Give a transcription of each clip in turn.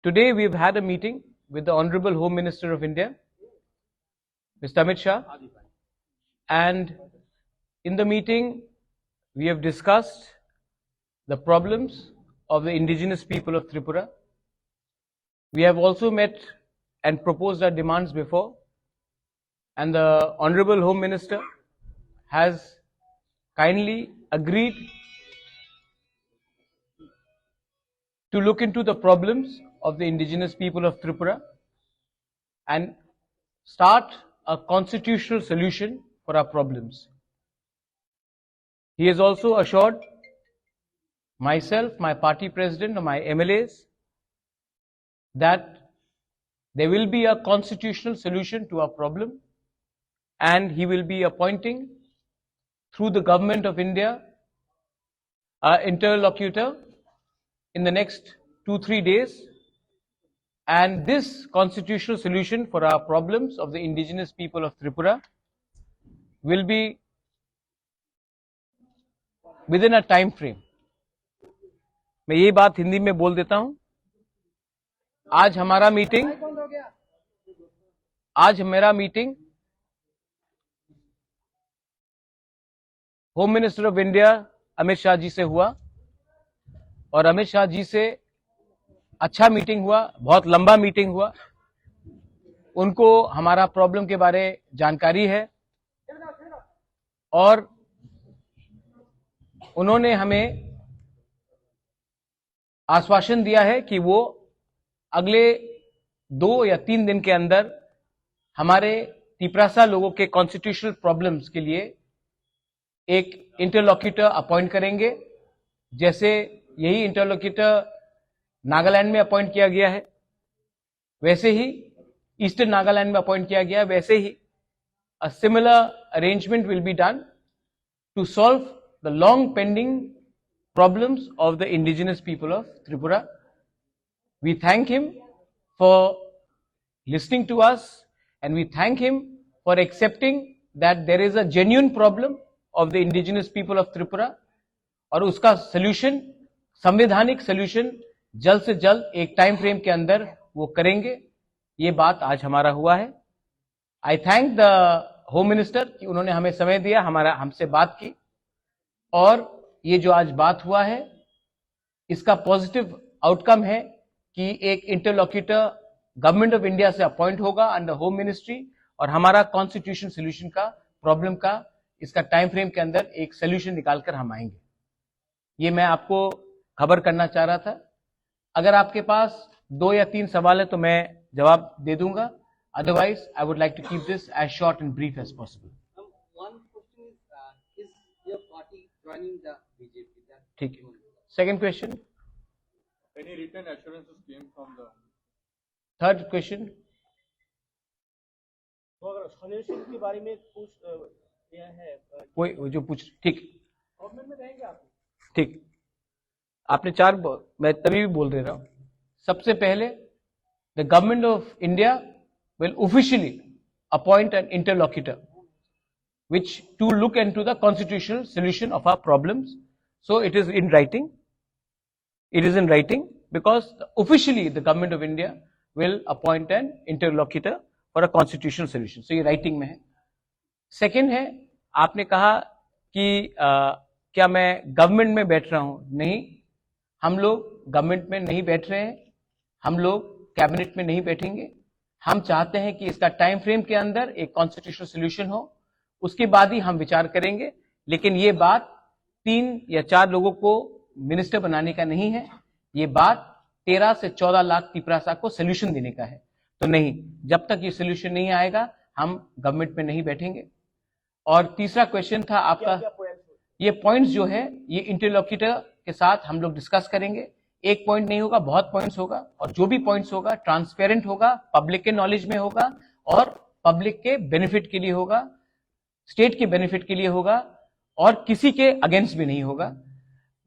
Today we've had a meeting with the Honorable Home Minister of India, Mr. Amit Shah, and in the meeting we have discussed the problems of the indigenous people of Tripura. We have also met and proposed our demands before, and the Honorable Home Minister has kindly agreed to look into the problems of the indigenous people of Tripura and start a constitutional solution for our problems. He has also assured myself, my party president, and my MLAs that there will be a constitutional solution to our problem, and he will be appointing through the Government of India an interlocutor in the next 2-3 days, and this constitutional solution for our problems of the indigenous people of Tripura will be within a time frame. मैं ये बात हिंदी में बोल देता हूं. आज मेरा meeting home minister of India Amit Shah ji से हुआ, और अमित शाह जी से अच्छा मीटिंग हुआ, बहुत लंबा मीटिंग हुआ. उनको हमारा प्रॉब्लम के बारे जानकारी है और उन्होंने हमें आश्वासन दिया है कि वो अगले 2 या 3 दिन के अंदर हमारे तिपरासा लोगों के कॉन्स्टिट्यूशनल प्रॉब्लम्स के लिए एक इंटरलॉक्यूटर अपॉइंट करेंगे. जैसे यही इंटरलॉक्यूटर नागालैंड में अपॉइंट किया गया है, वैसे ही ईस्टर्न नागालैंड में अपॉइंट किया गया है, वैसे ही a similar arrangement will be done to solve the long pending problems of the indigenous people of Tripura. We thank him for listening to us, and we thank him for accepting that there is a genuine problem of the indigenous people of Tripura, और उसका solution, संवैधानिक solution जल्द से जल्द एक time frame के अंदर वो करेंगे. ये बात आज हमारा हुआ है. I thank the Home Minister कि उन्होंने हमें समय दिया, हमसे बात की, और ये जो आज बात हुआ है इसका पॉजिटिव आउटकम है कि एक इंटरलॉक्यूटर गवर्नमेंट ऑफ इंडिया से अपॉइंट होगा अंडर होम मिनिस्ट्री, और हमारा कॉन्स्टिट्यूशन सोल्यूशन का प्रॉब्लम का इसका टाइम फ्रेम के अंदर एक सोल्यूशन निकालकर हम आएंगे. ये मैं आपको खबर करना चाह रहा था. अगर आपके पास 2 या 3 सवाल है तो मैं जवाब दे दूंगा, otherwise I would like to keep this as short and brief as possible. ठीक है. Second question. Any written assurances came from the third question. तो अगर सॉल्यूशन के बारे में पूछ दिया है कोई जो पूछ. ठीक गवर्नमेंट में रहेंगे आप. ठीक. आपने 4, मैं तभी भी बोल दे रहा हूं. सबसे पहले the government of India will officially appoint an interlocutor which to look into the constitutional solution of our problems. So it is in writing. It is in writing because officially the government of India will appoint an interlocutor for a constitutional solution. So ये writing में है. Second है, आपने कहा कि क्या मैं government में बैठ रहा हूं. नहीं, हम लोग गवर्नमेंट में नहीं बैठ रहे हैं, हम लोग कैबिनेट में नहीं बैठेंगे. हम चाहते हैं कि इसका टाइम फ्रेम के अंदर एक कॉन्स्टिट्यूशनल सोल्यूशन हो, उसके बाद ही हम विचार करेंगे. लेकिन ये बात 3 या 4 लोगों को मिनिस्टर बनाने का नहीं है, ये बात 13 से 14 लाख तिपरासा को सोल्यूशन देने का है. तो नहीं, जब तक ये सोल्यूशन नहीं आएगा हम गवर्नमेंट में नहीं बैठेंगे. और तीसरा क्वेश्चन था आपका, ये पॉइंट्स जो है ये इंटरलॉक्यूटर के साथ हम लोग डिस्कस करेंगे. एक पॉइंट नहीं होगा, बहुत पॉइंट्स होगा, और जो भी पॉइंट्स होगा ट्रांसपेरेंट होगा, पब्लिक के नॉलेज में होगा, और पब्लिक के बेनिफिट के लिए होगा, स्टेट के बेनिफिट के लिए होगा, और किसी के अगेंस्ट भी नहीं होगा.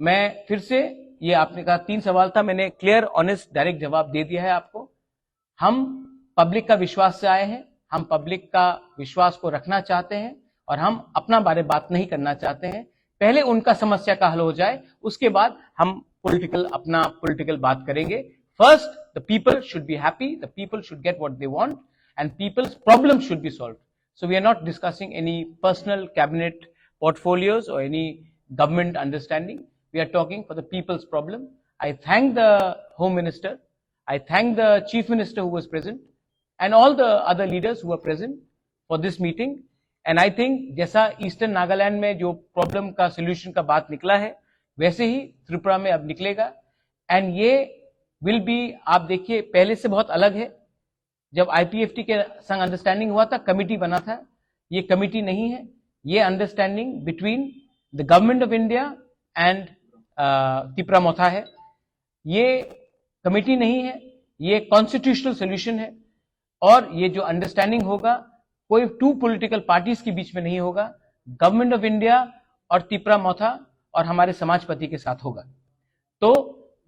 मैं फिर से, ये आपने कहा 3 सवाल था, मैंने क्लियर ऑनेस्ट डायरेक्ट जवाब दे दिया है आपको. हम पब्लिक का विश्वास से आए हैं, हम पब्लिक का विश्वास को रखना चाहते हैं, और हम अपना बारे बात नहीं करना चाहते हैं. पहले उनका समस्या का हल हो जाए, उसके बाद हम अपना पॉलिटिकल बात करेंगे. First, the people should be happy, the people should get what they want, and people's problems should be solved. So we are not discussing any personal cabinet portfolios or any government understanding. We are talking for the people's problem. I thank the Home Minister, I thank the Chief Minister who was present, and all the other leaders who were present for this meeting. And I think जैसा eastern Nagaland में जो problem का solution का बात निकला है, वैसे ही त्रिपुरा में अब निकलेगा. एंड ये विल बी, आप देखिए पहले से बहुत अलग है. जब IPFT के संग अंडरस्टैंडिंग हुआ था, कमिटी बना था, ये कमिटी नहीं है, ये understanding between the government of India and Tripura Motha है. ये कमिटी नहीं है, ये कॉन्स्टिट्यूशनल सोल्यूशन है. और ये जो अंडरस्टैंडिंग होगा, कोई टू पॉलिटिकल पार्टीज के बीच में नहीं होगा, गवर्नमेंट ऑफ इंडिया और त्रिपुरा मोथा और हमारे समाजपति के साथ होगा. तो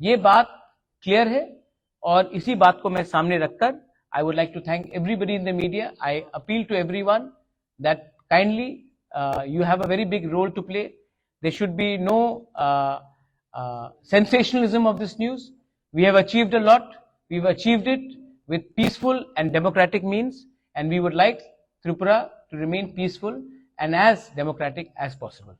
ये बात क्लियर है, और इसी बात को मैं सामने रखकर I would like to thank everybody in the media. I appeal to everyone that kindly you have a very big role to play. There should be no sensationalism of this news. We have achieved a lot. We've achieved it with peaceful and democratic means, and we would like Tripura to remain peaceful and as democratic as possible.